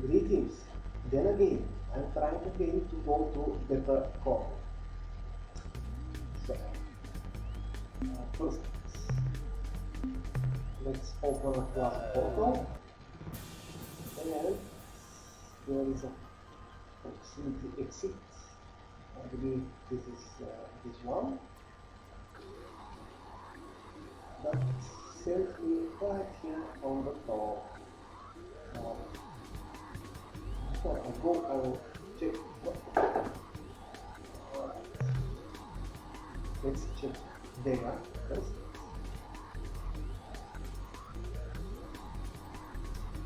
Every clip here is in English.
Greetings. Then again, I'm trying again to go to the Corvi. So, first, let's open a class portal, and there is a proximity exit. I believe this is this one, but simply right here on the top. Before I go, I will check. Let's check there first.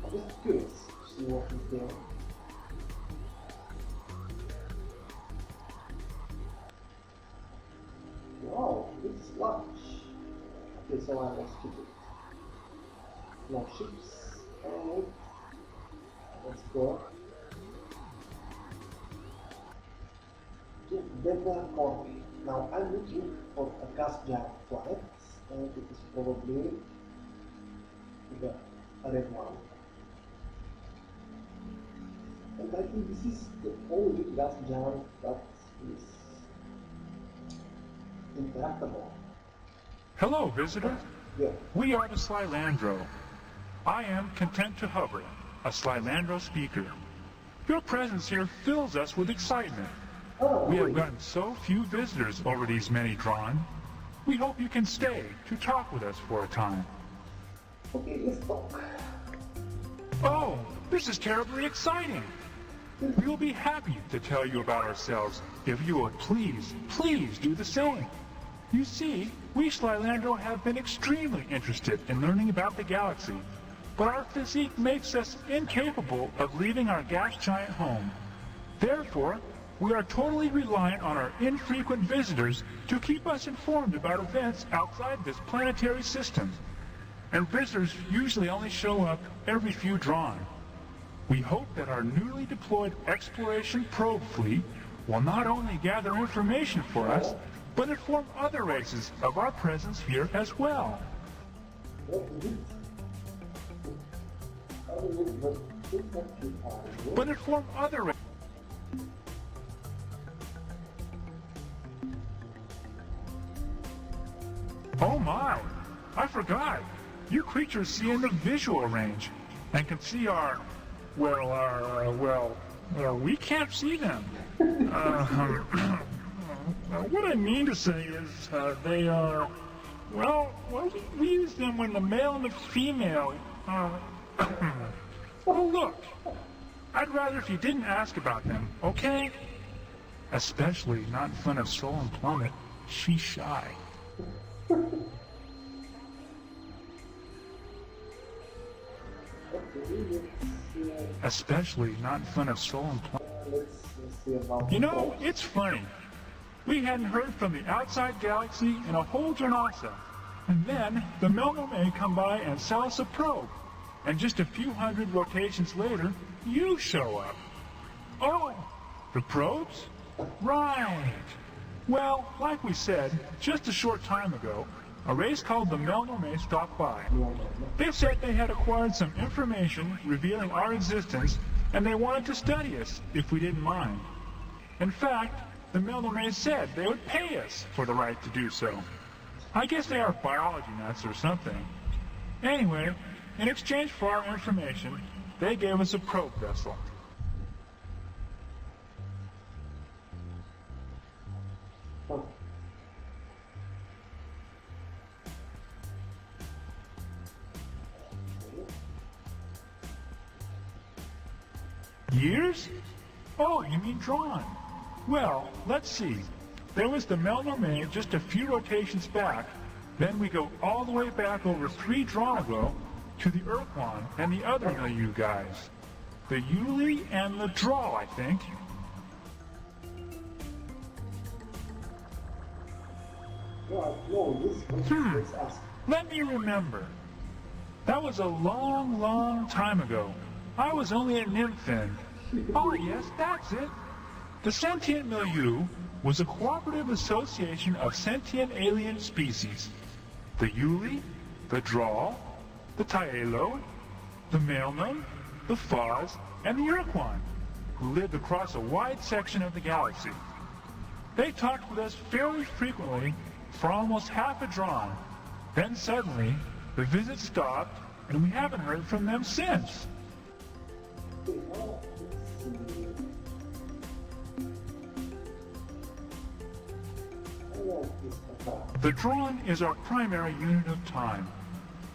I'm just curious to see what is there. Wow, it's large. Okay, so I will skip it. No ships. And let's go to Beta Corvi. Now I'm looking for a gas giant planet, and it is probably the red one. And I think this is the only gas giant that is interactable. Hello, visitor. Yeah. We are the Slylandro. I am content to hover, a Slylandro speaker. Your presence here fills us with excitement. Oh, We have gotten so few visitors over these many drawn. We hope you can stay to talk with us for a time. okay, let's talk. Oh, this is terribly exciting. We will be happy to tell you about ourselves if you would please do the same. You see, we Slylandro have been extremely interested in learning about the galaxy, but our physique makes us incapable of leaving our gas giant home. Therefore, we are totally reliant on our infrequent visitors to keep us informed about events outside this planetary system. And visitors usually only show up every few drawn. We hope that our newly deployed exploration probe fleet will not only gather information for us, but inform other races of our presence here as well. What is it? I don't know, but it's actually hard. But inform other races. Oh my! I forgot! You creatures see in the visual range and can see our, we can't see them. What I mean to say is, they are, we use them when the male and the female, well, look, I'd rather if you didn't ask about them, okay? Especially not in front of Soul and Plummet. She's shy. Especially not in front of Soul and Plummet. Let's see about You know, it's funny. We hadn't heard from the outside galaxy in a whole Janasa. And then the Melno may come by and sell us a probe. And just a few hundred rotations later, you show up. Oh, the probes? Right. Well, like we said, just a short time ago, a race called the Melno stopped by. They said they had acquired some information revealing our existence, and they wanted to study us if we didn't mind. In fact, the Melno said they would pay us for the right to do so. I guess they are biology nuts or something. Anyway, in exchange for our information, they gave us a probe vessel. Oh, Years? Oh, you mean drawn. Well, let's see. There was the Melno just a few rotations back. Then we go all the way back over 3 drawn ago to the Urquan and the other milieu guys. The Yuli and the Draw, I think. well, no, let's ask. Let me remember. That was a long, long time ago. I was only a nymph then. Oh yes, that's it. The sentient milieu was a cooperative association of sentient alien species. The Yuli, the Draw, the Taelo, the Mailman, the Flaws, and the Iroquois, who lived across a wide section of the galaxy. They talked with us fairly frequently for almost half a drawn. Then suddenly, the visit stopped, and we haven't heard from them since. The drawn is our primary unit of time.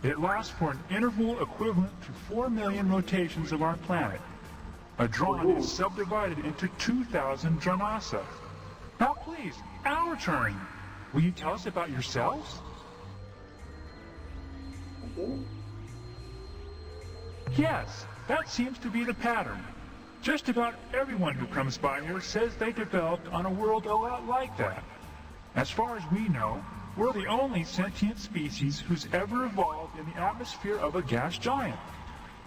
It lasts for an interval equivalent to 4 million rotations of our planet. A drawn is subdivided into 2,000 dranasa. Now please, our turn. Will you tell us about yourselves? Yes, that seems to be the pattern. Just about everyone who comes by here says they developed on a world a lot like that. As far as we know, we're the only sentient species who's ever evolved in the atmosphere of a gas giant.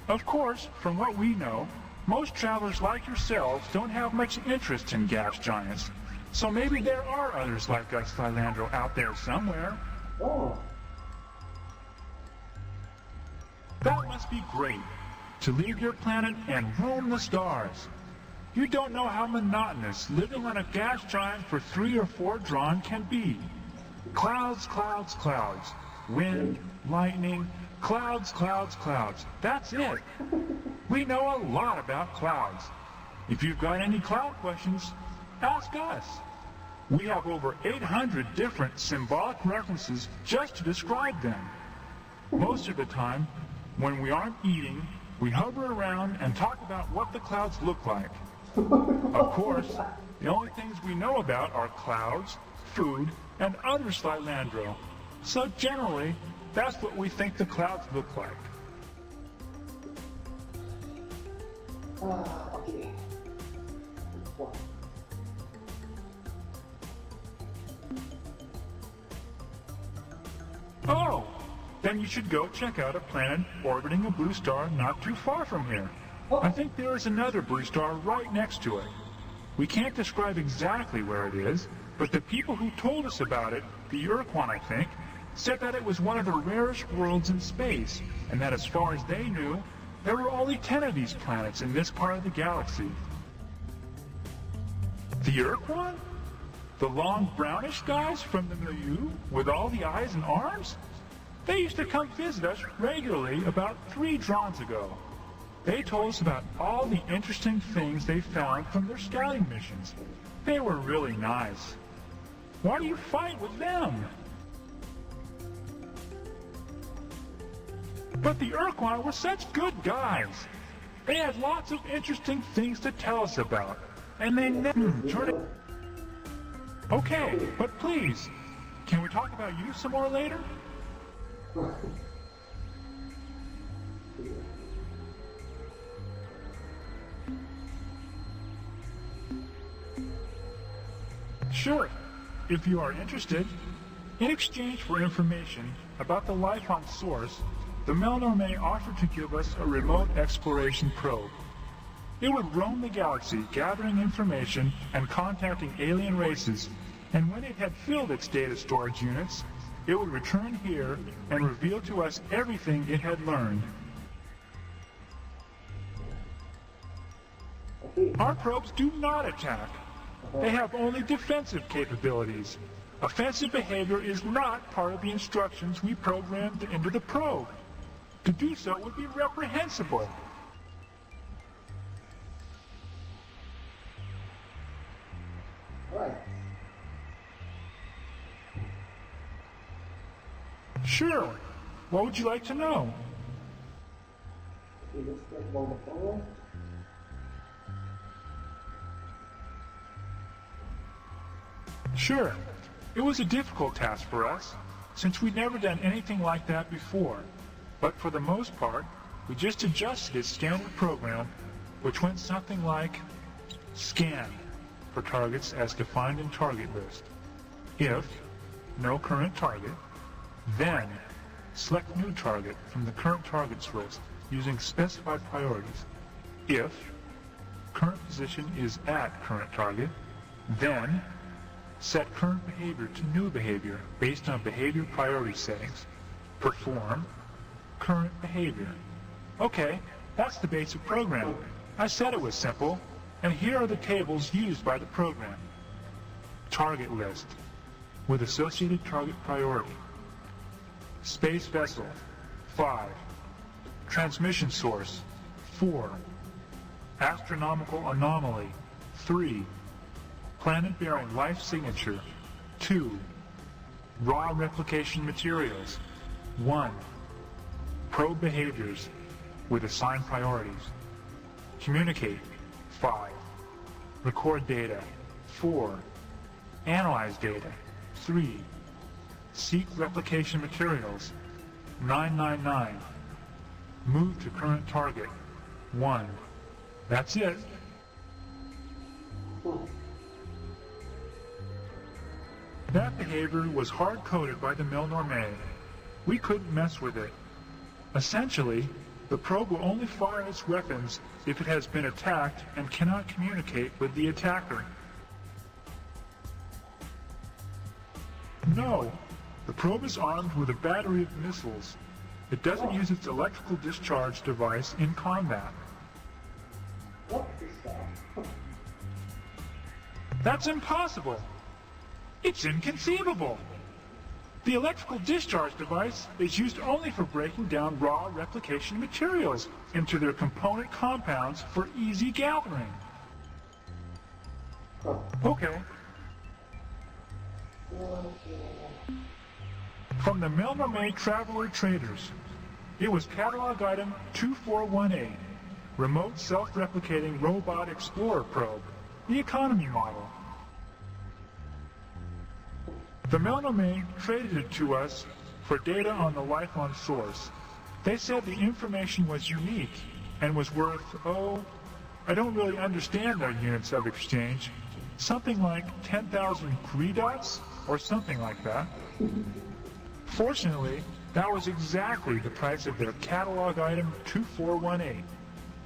Of course, from what we know, most travelers like yourselves don't have much interest in gas giants. So maybe there are others like us, Lilandro, out there somewhere. Oh. That must be great, to leave your planet and roam the stars. You don't know how monotonous living on a gas giant for 3 or 4 drawn can be. Clouds, clouds, clouds. Wind, lightning, clouds, clouds, clouds. That's it. We know a lot about clouds. If you've got any cloud questions, ask us. We have over 800 different symbolic references just to describe them. Most of the time, when we aren't eating, we hover around and talk about what the clouds look like. Of course, the only things we know about are clouds, food, and other Slilandro. So generally, that's what we think the clouds look like. Okay. Wow. Oh, then you should go check out a planet orbiting a blue star not too far from here. I think there is another blue star right next to it. We can't describe exactly where it is, but the people who told us about it, the Iroquois I think, said that it was one of the rarest worlds in space, and that as far as they knew, there were only 10 of these planets in this part of the galaxy. The Iroquois? The long brownish guys from the milieu with all the eyes and arms? They used to come visit us regularly about 3 drons ago. They told us about all the interesting things they found from their scouting missions. They were really nice. Why do you fight with them? But the Iroquois were such good guys. They had lots of interesting things to tell us about. And they never turned it... Okay, but please, can we talk about you some more later? Sure, if you are interested. In exchange for information about the life on Source, the Melnor may offer to give us a remote exploration probe. It would roam the galaxy gathering information and contacting alien races, and when it had filled its data storage units, it would return here and reveal to us everything it had learned. Our probes do not attack. They have only defensive capabilities. Offensive behavior is not part of the instructions we programmed into the probe. To do so would be reprehensible. Right. Sure. What would you like to know? Okay, let's get about the phone. Sure. It was a difficult task for us, since we'd never done anything like that before. But for the most part, we just adjusted its standard program, which went something like scan for targets as defined in target list. If no current target, then select new target from the current targets list using specified priorities. If current position is at current target, then set current behavior to new behavior based on behavior priority settings. Perform current behavior. Okay, That's the basic program. I said it was simple, and here are the tables used by the program. Target list, with associated target priority. Space vessel, 5. Transmission source, 4. Astronomical anomaly, 3. Planet-bearing life signature, 2. Raw replication materials, 1. Probe behaviors, with assigned priorities. Communicate, 5. Record data, 4. Analyze data, 3. Seek replication materials, 999. Move to current target, 1. That's it. That behavior was hard-coded by the Milnorme. We couldn't mess with it. Essentially, the probe will only fire its weapons if it has been attacked and cannot communicate with the attacker. No, the probe is armed with a battery of missiles. It doesn't use its electrical discharge device in combat. What is that? That's impossible. It's inconceivable. The electrical discharge device is used only for breaking down raw replication materials into their component compounds for easy gathering. Okay. From the Milnorme Traveler Traders. It was catalog item 2418, Remote Self-Replicating Robot Explorer Probe, the economy model. The Milnorme traded it to us for data on the life on source. They said the information was unique and was worth, I don't really understand their units of exchange, something like 10,000 Greedots or something like that. Fortunately, that was exactly the price of their catalog item 2418,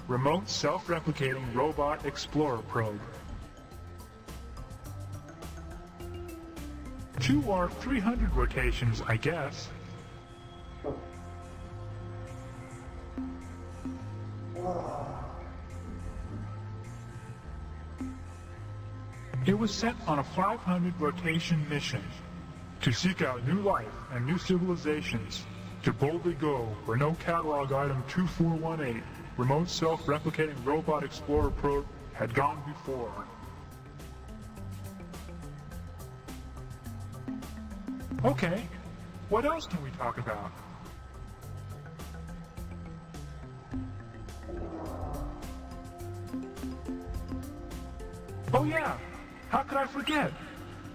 Remote Self-Replicating Robot Explorer Probe. 2 or 300 rotations, I guess. It was sent on a 500 rotation mission to seek out new life and new civilizations, to boldly go where no catalog item 2418, Remote Self-Replicating Robot Explorer Probe, had gone before. Okay, what else can we talk about? Oh yeah, how could I forget?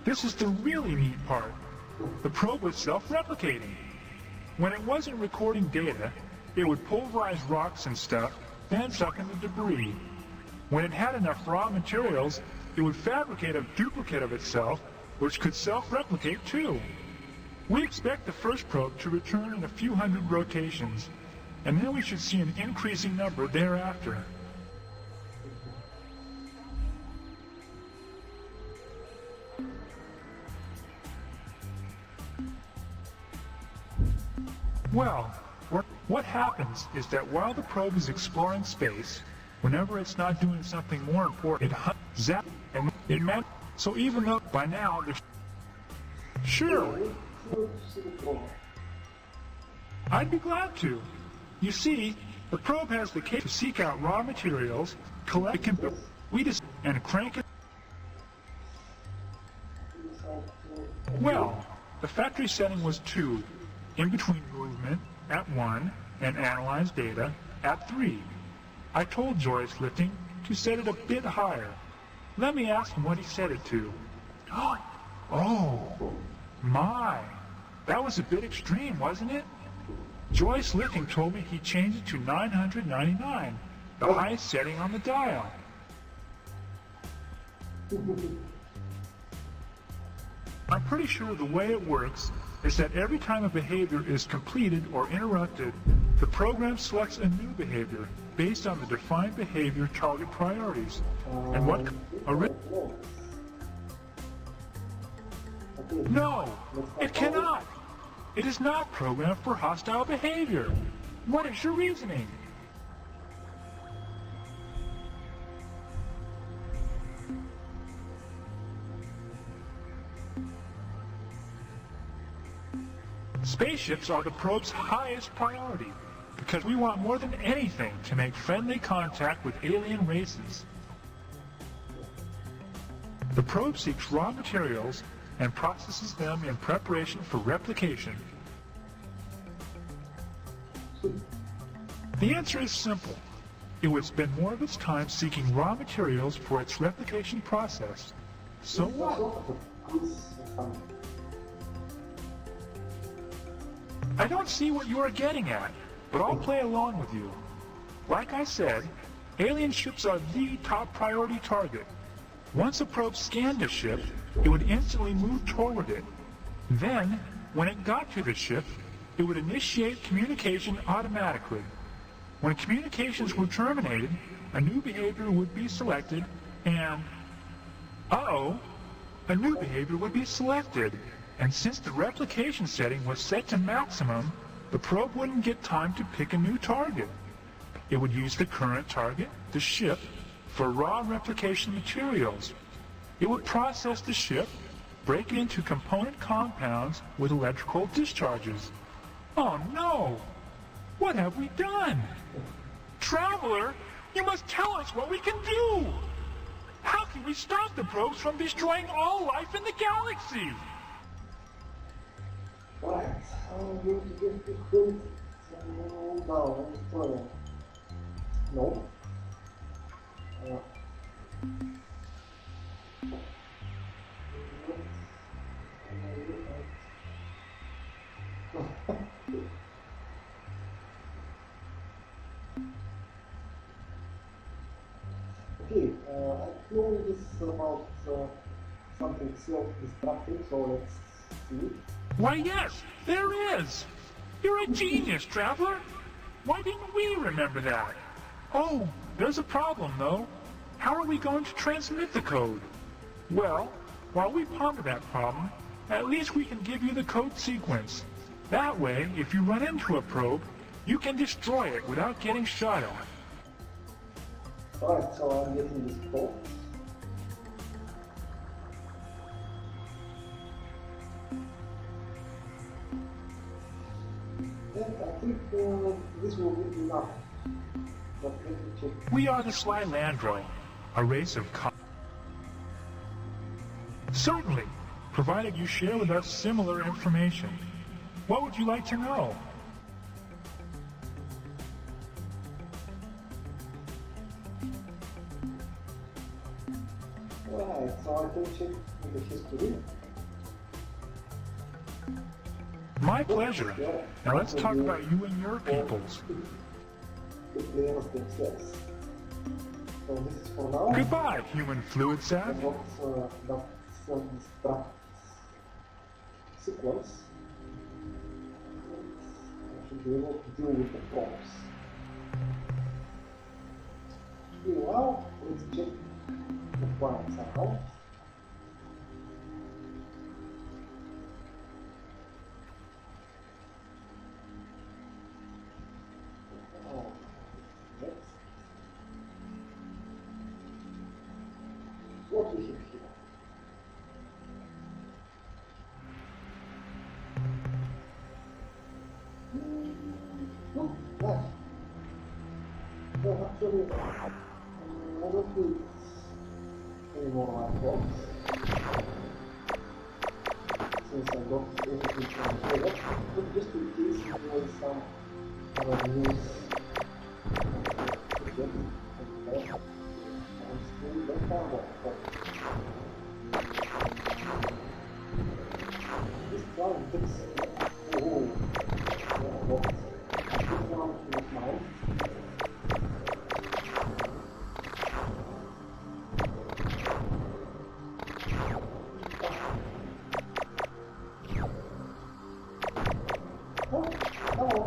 This is the really neat part. The probe was self-replicating. When it wasn't recording data, it would pulverize rocks and stuff, then suck in the debris. When it had enough raw materials, it would fabricate a duplicate of itself, which could self-replicate too. We expect the first probe to return in a few hundred rotations, and then we should see an increasing number thereafter. Well, what happens is that while the probe is exploring space, whenever it's not doing something more important, it zaps and it meant. So even though by now there's... Sure. I'd be glad to. You see, the probe has the capability to seek out raw materials, collect it, and crank it. Well, the factory setting was 2, in between movement at 1 and analyze data at 3. I told Joyce Lifting to set it a bit higher. Let me ask him what he set it to. Oh, my. That was a bit extreme, wasn't it? Joyce Lifting told me he changed it to 999, the highest setting on the dial. I'm pretty sure the way it works is that every time a behavior is completed or interrupted, the program selects a new behavior based on the defined behavior target priorities. And what... No, it cannot. It is not programmed for hostile behavior. What is your reasoning? Spaceships are the probe's highest priority because we want more than anything to make friendly contact with alien races. The probe seeks raw materials and processes them in preparation for replication. The answer is simple. It would spend more of its time seeking raw materials for its replication process. So what? I don't see what you are getting at, but I'll play along with you. Like I said, alien ships are the top priority target. Once a probe scanned a ship, it would instantly move toward it. Then, when it got to the ship, it would initiate communication automatically. When communications were terminated, a new behavior would be selected and... a new behavior would be selected. And since the replication setting was set to maximum, the probe wouldn't get time to pick a new target. It would use the current target, the ship, for raw replication materials. It would process the ship, break it into component compounds with electrical discharges. Oh no! What have we done? Traveler, you must tell us what we can do! How can we stop the probes from destroying all life in the galaxy? Right, I'm going to get the code down and destroy. No. Okay, I know this about something self-destructive, so let's see. Why yes, there is! You're a genius, Traveler! Why didn't we remember that? Oh, there's a problem though. How are we going to transmit the code? Well, while we ponder that problem, at least we can give you the code sequence. That way, if you run into a probe, you can destroy it without getting shot at. Alright, so I'm getting this code. And I think this will be enough. But let me check. We are the Sly Landro, a race of Certainly, provided you share with us similar information. What would you like to know? Alright, so I can check the history. My pleasure. Now let's talk about you and your peoples. The players themselves. So this is for now. Goodbye, human fluid sac. That self-destruct sequence. I should be able to deal with the prompts. Meanwhile, let's check the points out. What we have here. Oh, nice. So actually, I don't need any more light bulbs. Since I got everything from here, but just in case there is some other news. This one looks... Oh, this one is mine. Oh, hello.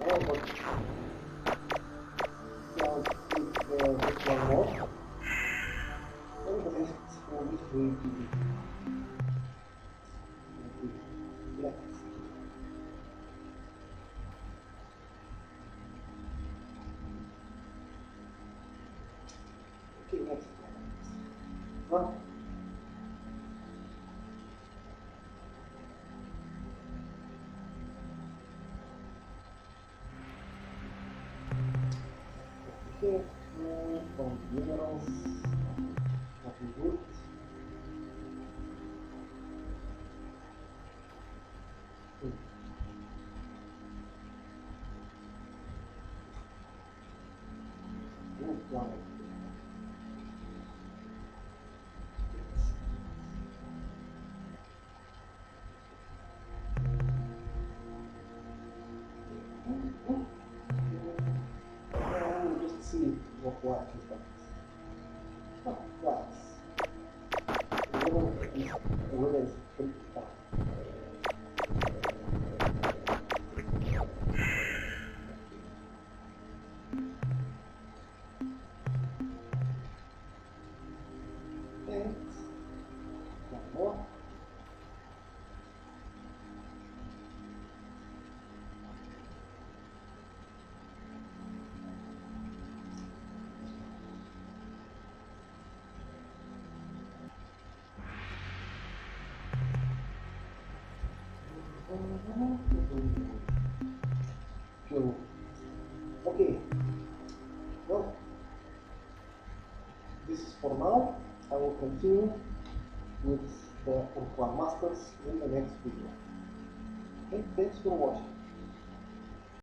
Oh, but... So, this one more. And the rest will be free to be. Let's okay, next. Well, Okay, from minerals, nothing good. Good planet. Just see what black is that. Oh, that's a little pretty tough. And one more. So, okay, well, this is for now. I will continue with the Urquan Masters in the next video. Okay, thanks for watching.